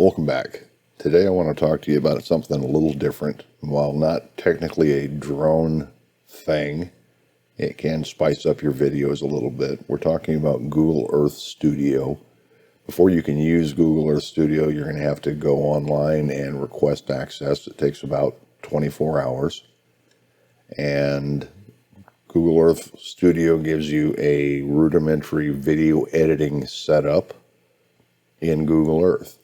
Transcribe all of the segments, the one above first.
Welcome back. Today I want to talk to you about something a little different. While not technically a drone thing, it can spice up your videos a little bit. We're talking about Google Earth Studio. Before you can use Google Earth Studio, you're going to have to go online and request access. It takes about 24 hours. And Google Earth Studio gives you a rudimentary video editing setup in Google Earth.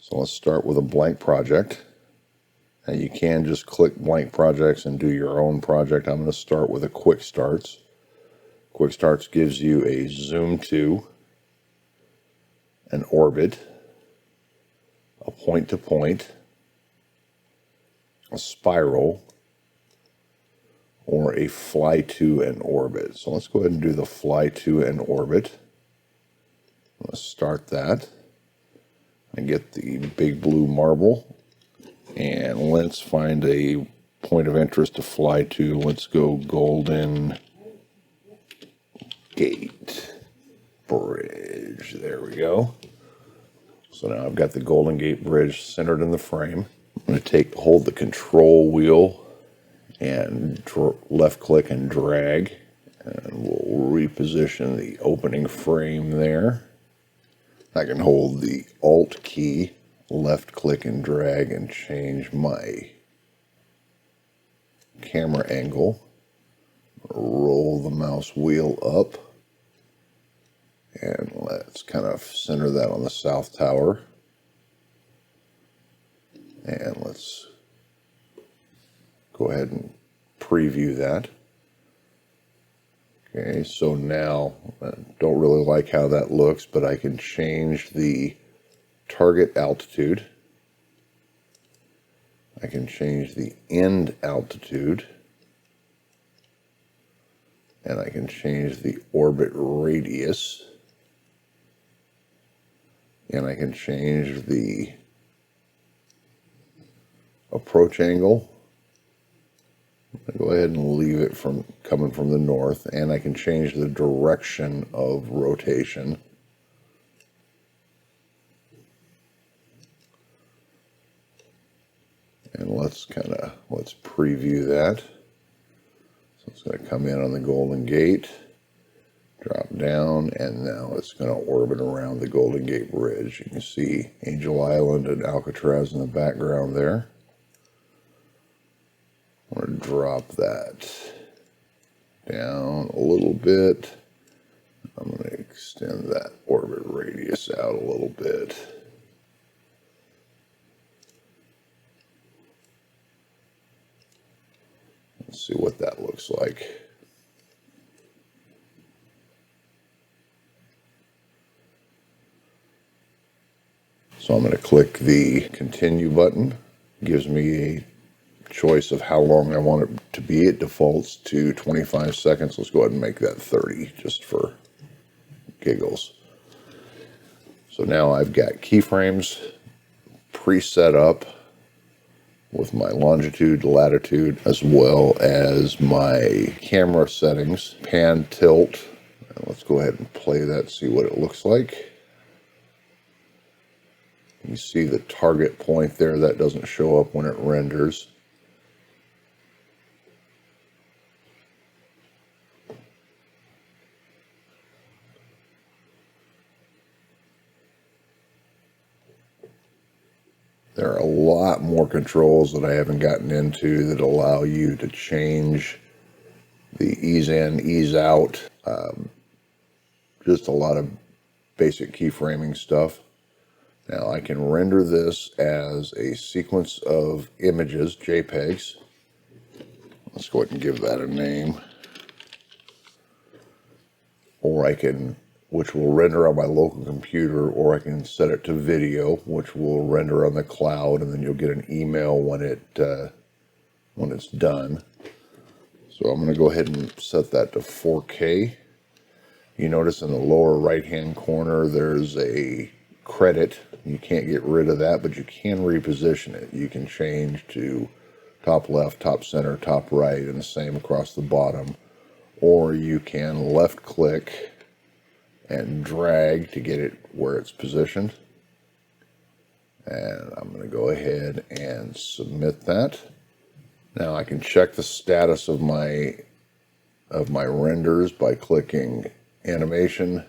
So let's start with a blank project. Now you can just click blank projects and do your own project. I'm going to start with a quick starts. Quick starts gives you a zoom to, an orbit, a point to point, a spiral, or a fly to an orbit. So let's go ahead and do the fly to an orbit. Let's start that. I get the big blue marble, and let's find a point of interest to fly to. Let's go Golden Gate Bridge. There we go. So now I've got the Golden Gate Bridge centered in the frame. I'm going to hold the control wheel and left click and drag, and we'll reposition the opening frame there. I can hold the Alt key, left click and drag, and change my camera angle. Roll the mouse wheel up, and let's kind of center that on the south tower. And let's go ahead and preview that. Okay, so now I don't really like how that looks, but I can change the target altitude. I can change the end altitude. And I can change the orbit radius. And I can change the approach angle. I'll go ahead and leave it from coming from the north, and I can change the direction of rotation. And let's preview that. So it's going to come in on the Golden Gate, drop down, and now it's going to orbit around the Golden Gate Bridge. You can see Angel Island and Alcatraz in the background there. I'm going to drop that down a little bit. I'm going to extend that orbit radius out a little bit. Let's see what that looks like. So I'm going to click the continue button. It gives me a choice of how long I want it to be. It defaults to 25 seconds. Let's go ahead and make that 30 just for giggles. So now I've got keyframes preset up with my longitude, latitude, as well as my camera settings, pan, tilt. And let's go ahead and play that, see what it looks like. You see the target point there. That doesn't show up when it renders. There are a lot more controls that I haven't gotten into that allow you to change the ease in, ease out, just a lot of basic keyframing stuff. Now I can render this as a sequence of images, JPEGs. Let's go ahead and give that a name. Or I can, which will render on my local computer, or I can set it to video, which will render on the cloud, and then you'll get an email when it's done. So I'm going to go ahead and set that to 4K. You notice in the lower right-hand corner there's a credit. You can't get rid of that, but you can reposition it. You can change to top left, top center, top right, and the same across the bottom. Or you can left click and drag to get it where it's positioned. And I'm going to go ahead and submit that. Now I can check the status of my renders by clicking Animation,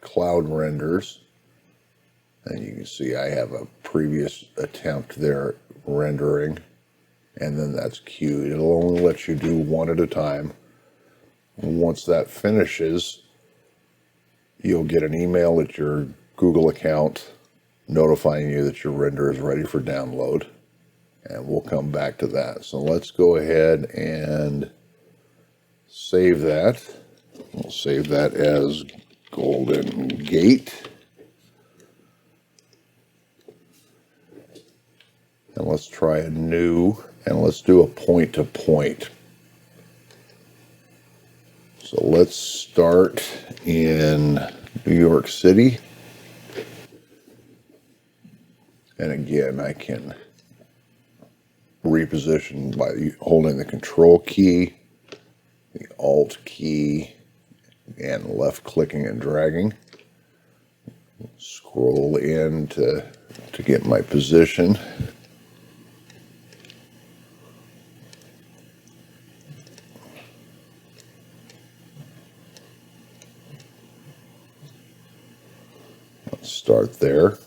Cloud Renders. And you can see I have a previous attempt there rendering, and then that's queued. It'll only let you do one at a time. Once that finishes, you'll get an email at your Google account notifying you that your render is ready for download. And we'll come back to that. So let's go ahead and save that. We'll save that as Golden Gate. And let's try a new, and let's do a point to point. So let's start in New York City. And again, I can reposition by holding the Control key, the Alt key, and left clicking and dragging. Scroll in to get my position. Let's start there.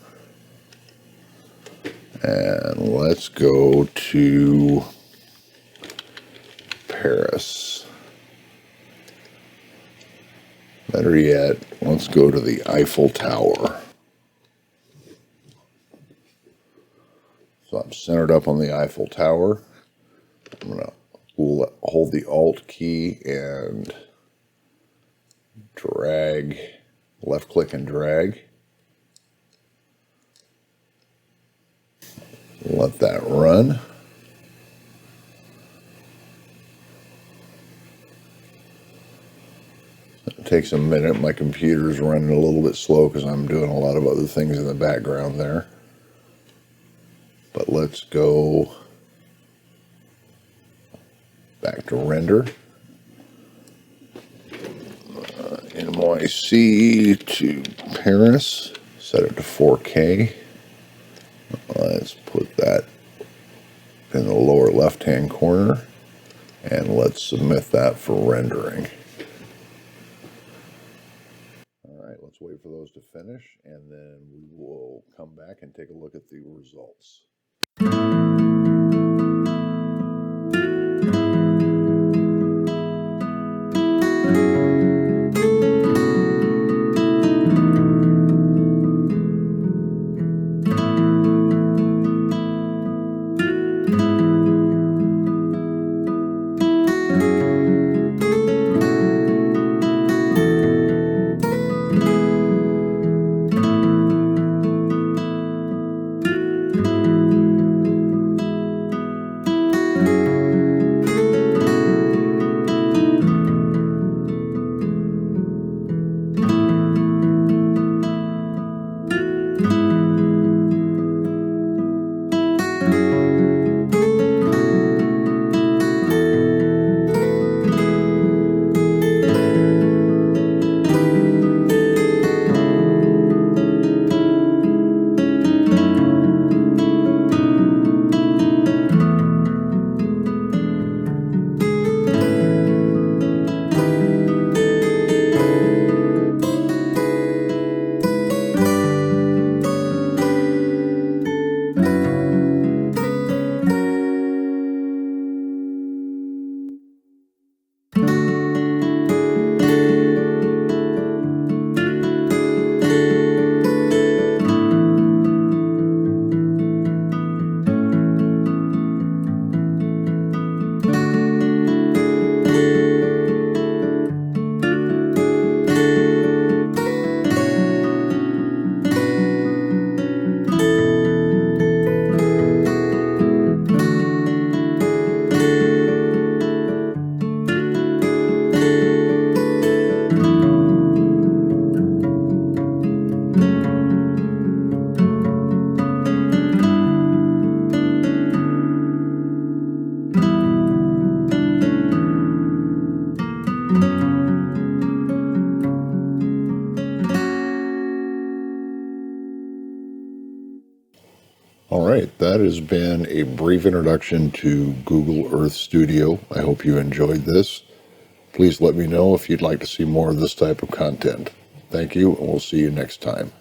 And let's go to Paris. Better yet, let's go to the Eiffel Tower. So I'm centered up on the Eiffel Tower. I'm going to hold the Alt key and drag, left click and drag. Let that run. It takes a minute. My computer's running a little bit slow because I'm doing a lot of other things in the background there. But let's go back to render. NYC to Paris. Set it to 4K. Let's put that in the lower left-hand corner, and let's submit that for rendering. All right, let's wait for those to finish, and then we will come back and take a look at the results. All right, that has been a brief introduction to Google Earth Studio. I hope you enjoyed this. Please let me know if you'd like to see more of this type of content. Thank you, and we'll see you next time.